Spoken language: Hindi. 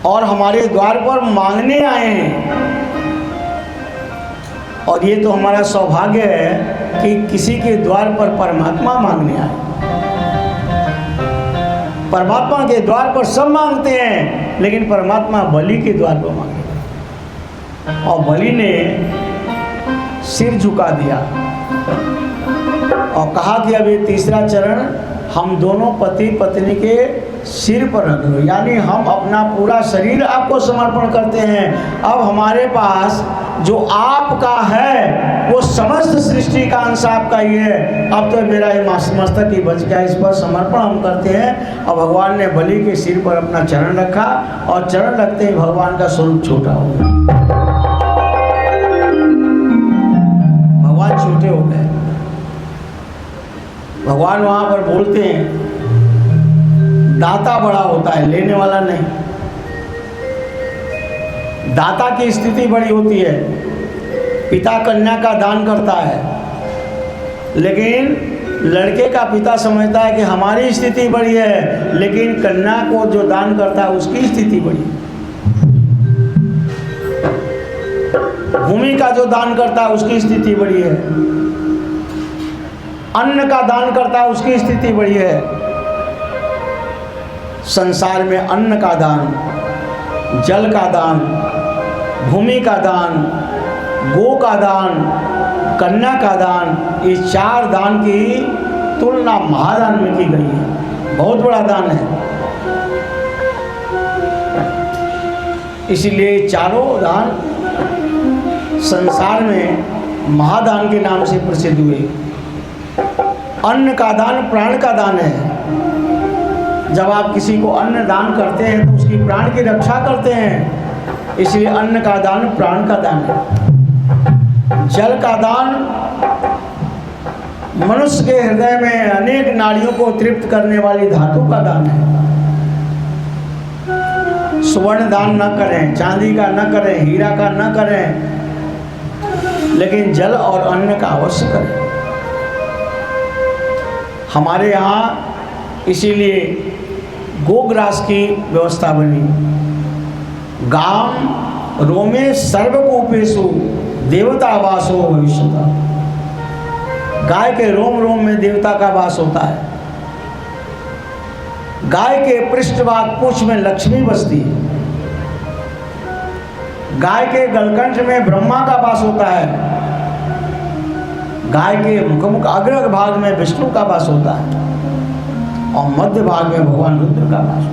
और हमारे द्वार पर मांगने आए हैं। और ये तो हमारा सौभाग्य है कि किसी के द्वार पर परमात्मा मांगने आए। परमात्मा के द्वार पर सब मांगते हैं, लेकिन परमात्मा बलि के द्वार पर मांगे और बलि ने सिर झुका दिया और कहा कि अब ये तीसरा चरण हम दोनों पति पत्नी के सिर पर रख लो, यानी हम अपना पूरा शरीर आपको समर्पण करते हैं। अब हमारे पास जो आपका है वो समस्त सृष्टि का अंश आपका ही है। अब तो मेरा ये मस्तक ही बच गया, इस पर समर्पण हम करते हैं। और भगवान ने बलि के सिर पर अपना चरण रखा और चरण रखते ही भगवान का स्वरूप छोटा हो गया। भगवान छोटे हो गए। भगवान वहां पर बोलते हैं दाता बड़ा होता है, लेने वाला नहीं। दाता की स्थिति बड़ी होती है। पिता कन्या का दान करता है, लेकिन लड़के का पिता समझता है कि हमारी स्थिति बड़ी है, लेकिन कन्या को जो दान करता है उसकी स्थिति बड़ी है। भूमि का जो दान करता है उसकी स्थिति बड़ी है। अन्न का दान करता है उसकी स्थिति बड़ी है। संसार में अन्न का दान, जल का दान, भूमि का दान, गो का दान, कन्या का दान, ये 4 दान की तुलना महादान में की गई है। बहुत बड़ा दान है। इसलिए चारों दान संसार में महादान के नाम से प्रसिद्ध हुए। अन्न का दान प्राण का दान है। जब आप किसी को अन्न दान करते हैं तो उसकी प्राण की रक्षा करते हैं, इसलिए अन्न का दान प्राण का दान है। जल का दान मनुष्य के हृदय में अनेक नाड़ियों को तृप्त करने वाली धातु का दान है। स्वर्ण दान न करें, चांदी का न करें, हीरा का न करें, लेकिन जल और अन्न का अवश्य करें। हमारे यहाँ इसीलिए गोग्रास की व्यवस्था बनी। गाम रोमे सर्वकूपेषु देवता वासो भविष्यता। गाय के रोम रोम में देवता का वास होता है। गाय के पृष्ठभाग पूंछ में लक्ष्मी बसती है। गाय के गलकंठ में ब्रह्मा का वास होता है। गाय के मुखमुख अग्र भाग में विष्णु का वास होता है और मध्य भाग में भगवान रुद्र का वास।